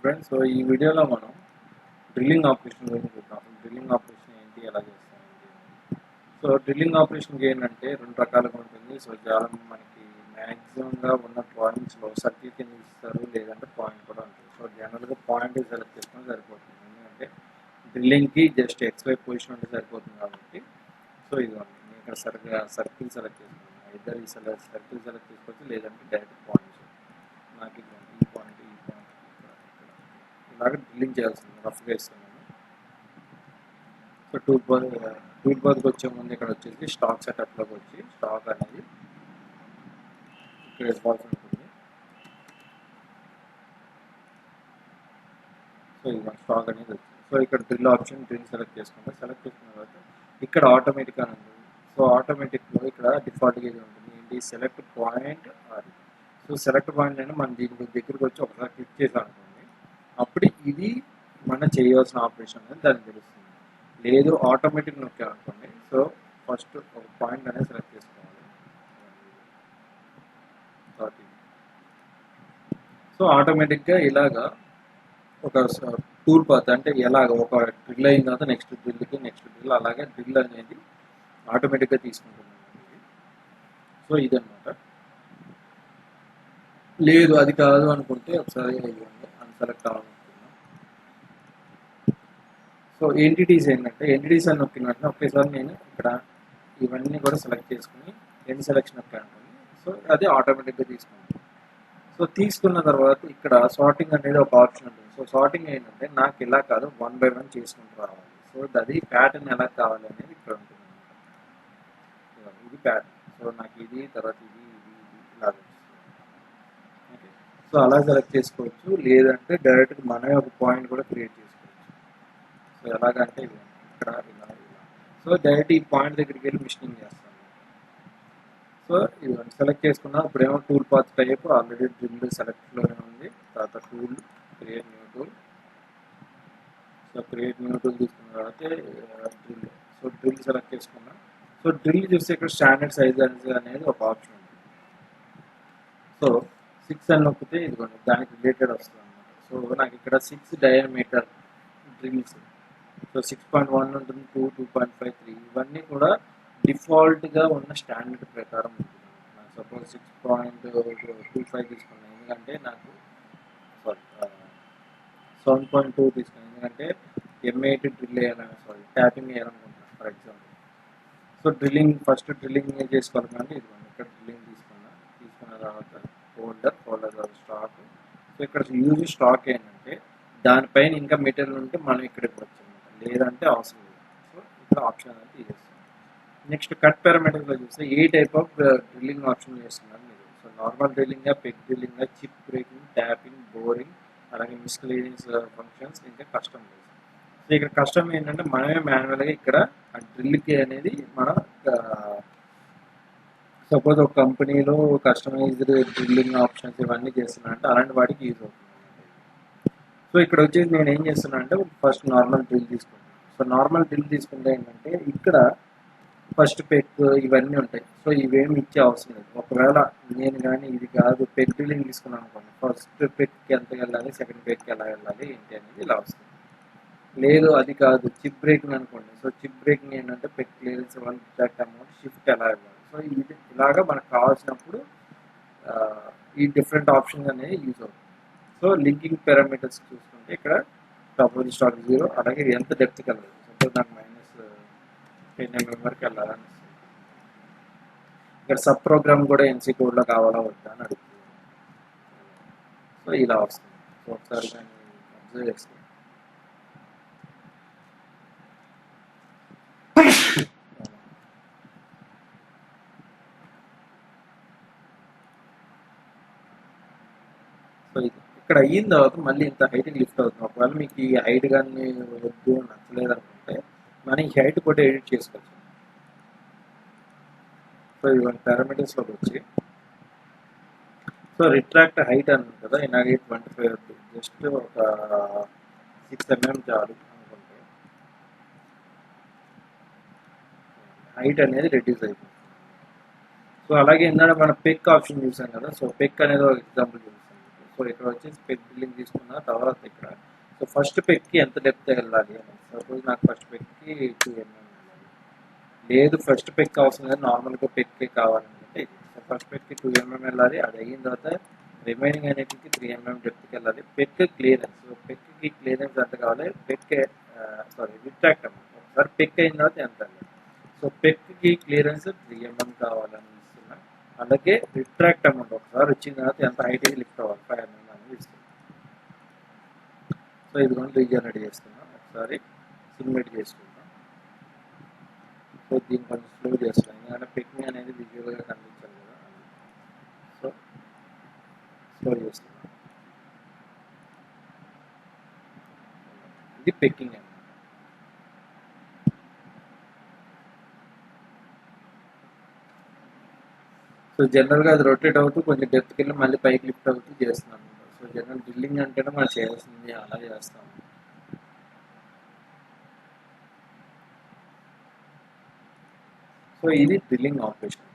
Friends, so ఈ వీడియోలో మనం డ్రిల్లింగ్ ఆపరేషన్ గురించి చూద్దాం. డ్రిల్లింగ్ ఆపరేషన్ ఏంటి, ఎలా చేస్తాం ఏంటి అని. సో డ్రిల్లింగ్ ఆపరేషన్కి ఏంటంటే రెండు రకాలుగా ఉంటుంది. సో చాలా మనకి మ్యాక్సిమంగా ఉన్న పాయింట్స్లో సర్కిల్ కింద ఇస్తారు, లేదంటే పాయింట్ కూడా ఉంటుంది. సో జనరల్గా పాయింట్ సెలెక్ట్ చేసుకొని సరిపోతుంది, ఎందుకంటే డ్రిల్లింగ్కి జస్ట్ ఎక్స్వై పొజిషన్ ఉంటే సరిపోతుంది కాబట్టి. సో ఇదిగోండి, నేను ఇక్కడ సర్కిల్ సెలెక్ట్ చేసుకున్నాను. ఇద్దరు ఈ సర్కిల్ సెలెక్ట్ చేసుకోవచ్చు, లేదంటే డైరెక్ట్ పాయింట్స్. నాకు ఇదిగోండి ఈ పాయింట్ ఇలాగ డ్రిల్లింగ్ చేయాల్సింది, రఫ్గా ఇస్తున్నాను. సో టూల్ బార్కి వచ్చే ముందు ఇక్కడ వచ్చేసి స్టాక్ సెటప్లోకి వచ్చి స్టాక్ అనేది ఇక్కడ ఇవ్వాల్సి ఉంటుంది. సో ఇది స్టాక్ అనేది వచ్చింది. సో ఇక్కడ డ్రిల్ ఆప్షన్ సెలెక్ట్ చేసుకుంటే సెలెక్ట్ చేసుకున్న తర్వాత ఇక్కడ ఆటోమేటిక్ అని ఉంటుంది. సో ఆటోమేటిక్లో ఇక్కడ డిఫాల్ట్గా ఇది ఉంటుంది ఏంటి, సెలెక్ట్ పాయింట్ అది. సో సెలెక్ట్ పాయింట్ అంటే మనం దీని దగ్గరికి వచ్చి ఒకసారి క్లిక్ చేసాం అనుకోండి, అప్పుడు ఇది మనం చేయాల్సిన ఆపరేషన్ అనేది దానికి తెలుస్తుంది. లేదు ఆటోమేటిక్ నొక్కాం అనుకోండి, సో ఫస్ట్ ఒక పాయింట్ అనేది సెలెక్ట్ చేసుకోవాలి. సో ఆటోమేటిక్గా ఇలాగా ఒక టూల్ పాత్ అంటే ఎలాగ ఒక డ్రిల్ అయిన తర్వాత నెక్స్ట్ డ్రిల్ అలాగే డ్రిల్ అనేది ఆటోమేటిక్గా తీసుకుంటుంది. సో ఇదన్నమాట. లేదు అది కాదు అనుకుంటే ఒకసారి అన్సెలెక్ట్ అవ్వాలనుకుంటున్నాం. సో ఎంటిటీస్ ఏంటంటే ఎంటిటీస్ అని నొక్కిన వెంటనే ఒకేసారి నేను ఇక్కడ ఇవన్నీ కూడా సెలెక్ట్ చేసుకుని ఎండ్ సెలెక్షన్ నొక్కాను. సో అది ఆటోమేటిక్గా తీసుకుంటాను. సో తీసుకున్న తర్వాత ఇక్కడ సార్టింగ్ అనేది ఒక ఆప్షన్ ఉంటుంది. సో సార్టింగ్ ఏంటంటే నాకు ఇలా కాదు, 1 by 1 చేసుకుంటూ రావాలి. సో అది ప్యాటర్న్ ఎలా కావాలి అనేది ఇక్కడ ఉంటుంది. ఇది ప్యాటర్న్. సో నాకు ఇది తర్వాత ఇది ఇలా ఓకే. సో అలా సెలెక్ట్ చేసుకోవచ్చు, లేదంటే డైరెక్ట్గా మనమే ఒక పాయింట్ కూడా క్రియేట్ చేసుకోవచ్చు. సో ఎలాగంటే ఇక్కడ ఇలా. సో డైరెక్ట్ ఈ పాయింట్ దగ్గరికి వెళ్ళి మిషనింగ్ చేస్తాను. సో ఇవన్నీ సెలెక్ట్ చేసుకున్నా. ఇప్పుడేమో tool path type already drill సెలెక్ట్లోనే ఉంది. తర్వాత tool create new tool. So create new tool తీసుకున్న తర్వాత డ్రిల్. సో డ్రిల్ సెలెక్ట్ చేసుకున్నా. సో డ్రిల్ చూస్తే ఇక్కడ స్టాండర్డ్ సైజ్ అనేది ఒక ఆప్షన్ ఉంది. సో 6 అని నొక్కితే ఇదిగోండి దానికి రిలేటెడ్ వస్తుంది అనమాట. సో నాకు ఇక్కడ 6 డయామీటర్ డ్రిల్స్. సో 6.1 ఉంటుంది, 2, 2.5, 3 ఇవన్నీ కూడా డిఫాల్ట్గా ఉన్న స్టాండర్డ్ ప్రకారం ఉంటుంది. నాకు సపోజ్ 6.25 తీసుకున్నాను, ఎందుకంటే నాకు 7.2 తీసుకున్నాను, ఎందుకంటే M8 డ్రిల్ వేయాలని ట్యాపింగ్ వేయాలనుకుంటున్నాను for example. So first drilling చేసుకోవాలి కానీ ఇదిగోండి ఇక్కడ డ్రిల్లింగ్ తీసుకున్న తర్వాత ఫోల్డర్ స్టాక్. సో ఇక్కడ యూజ్ స్టాక్ ఏంటంటే దానిపైన ఇంకా మెటీరియల్ ఉంటే మనం ఇక్కడ ఇవ్వచ్చు అనమాట, లేదంటే అవసరం లేదు. సో ఇక్కడ ఆప్షన్ అనేది తీసేస్తాం. నెక్స్ట్ కట్ పారామీటర్స్లో చూస్తే ఏ టైప్ ఆఫ్ డ్రిల్లింగ్ ఆప్షన్ చేస్తున్నారు మీరు. So normal drilling, peg drilling, chip breaking, tapping, boring, అలాగే మిస్క్లేనియస్ ఫంక్షన్స్, ఇంకా కస్టమ్. సో ఇక్కడ కస్టమ్ ఏంటంటే మనమే మాన్యువల్గా ఇక్కడ ఆ డ్రిల్కి అనేది మనం సపోజ్ ఒక కంపెనీలో కస్టమైజ్డ్ డ్రిల్లింగ్ ఆప్షన్స్ ఇవన్నీ చేస్తున్నానంటే అలాంటి వాటికి యూజ్ అవుతుంది. సో ఇక్కడ వచ్చేసి నేను ఏం చేస్తున్నా అంటే ఫస్ట్ నార్మల్ డ్రిల్ తీసుకుంటాను. సో నార్మల్ డ్రిల్ తీసుకుంటే ఏంటంటే ఇక్కడ ఫస్ట్ పెక్ ఇవన్నీ ఉంటాయి. సో ఇవేమి ఇచ్చే అవసరం లేదు. ఒకవేళ నేను కానీ ఇది కాదు పెక్ డ్రిల్లింగ్ తీసుకున్నాను అనుకోండి, ఫస్ట్ పెక్కి ఎంత వెళ్ళాలి, సెకండ్ పెక్కి ఎలా వెళ్ళాలి ఏంటి అనేది ఇలా వస్తుంది. లేదు అది కాదు చిప్ బ్రేకింగ్ అనుకోండి. సో చిప్ బ్రేకింగ్ ఏంటంటే పెక్ క్లియరెన్స్ 1 ఎగ్జాక్ట్ అమౌంట్ షిఫ్ట్ ఎలా ఇవ్వాలి. సో ఇది ఇలాగా మనకు కావాల్సినప్పుడు ఈ డిఫరెంట్ ఆప్షన్స్ అనేవి యూజ్ అవుతుంది. సో లింకింగ్ పారామీటర్స్ చూసుకుంటే ఇక్కడ సపోజ్ స్టాక్ 0, అలాగే ఎంత డెప్త్కి వెళ్ళాలి. సపోజ్ నాకు -10 mm వరకు వెళ్ళాలని. ఇక్కడ సబ్ ప్రోగ్రామ్ కూడా NC కోడ్లో కావాలా వద్దా అని అడుగుతుంది. సో ఇలా వస్తుంది. సో ఒకసారి కానీ అబ్జర్వ్ చేస్తాను. సో ఇక్కడ అయిన తర్వాత మళ్ళీ ఇంత హైట్కి లిఫ్ట్ అవుతుంది. ఒకవేళ మీకు ఈ హైట్ కానీ వద్దు నచ్చలేదు అనుకుంటే మనం ఈ హైట్ కూడా ఎడిట్ చేసుకోవచ్చు. సో ఇవన్నీ పారామీటర్స్లోకి వచ్చి సో రిట్రాక్ట్ హైట్ అని ఉంది కదా, నాకు 25 వద్దు, జస్ట్ ఒక 6 mm చాలు అనుకుంటే హైట్ అనేది రెడ్యూస్ అయిపోతుంది. సో అలాగే ఇందాక మనం పెక్ ఆప్షన్ చూసాం కదా. సో పెక్ అనేది ఒక ఎగ్జాంపుల్ చూసాం. సో ఇక్కడ వచ్చేసి పెక్ డ్రిల్లింగ్ తీసుకున్న తర్వాత ఇక్కడ సో ఫస్ట్ పెక్కి ఎంత డెప్త్ వెళ్ళాలి అని సపోజ్ నాకు ఫస్ట్ పెక్కి 2 mm వెళ్ళాలి, లేదు ఫస్ట్ పెక్ అవసరం లేదు నార్మల్గా పెక్కే కావాలంటే సో ఫస్ట్ పెక్కి 2 mm వెళ్ళాలి, అది అయిన తర్వాత రిమైనింగ్ అనేటికి 3 mm డెప్త్కి వెళ్ళాలి. పెక్ క్లియరెన్స్, సో పెక్కి క్లియరెన్స్ ఎంత కావాలి, పెక్ రిట్రాక్ట్ అమౌంట్ ఒకసారి పెక్ అయిన తర్వాత ఎంత వెళ్ళాలి. సో పెక్కి క్లియరెన్స్ 3 mm కావాలని ఇస్తున్నా, అలాగే రిట్రాక్ట్ అమౌంట్ ఒకసారి వచ్చిన తర్వాత ఎంత హైట్కి లిఫ్ట్ అవ్వాలి 5 mm అనేది ఇస్తుంది. సో ఇది కూడా రీజనరేట్ చేస్తున్నాం, ఒకసారి సిమ్యులేట్ చేసుకుంటాం. సో దీన్ని కొంచెం స్లో చేస్తాం ఎందుకంటే పెక్కింగ్ అనేది విజువల్గా కనిపించాలి కదా, సో స్లో చేస్తున్నాం. ఇది పెక్కింగ్ అన్నమాట. సో జనరల్గా అది రొటేట్ అవుతూ కొంచెం డెప్త్కి వెళ్ళి మళ్ళీ పైకి లిఫ్ట్ అవుతూ చేస్తున్నాం. సో జనరల్ డ్రిల్లింగ్ అంటేనే మనం చేయాల్సింది అలా చేస్తాం. సో ఇది డ్రిల్లింగ్ ఆపరేషన్.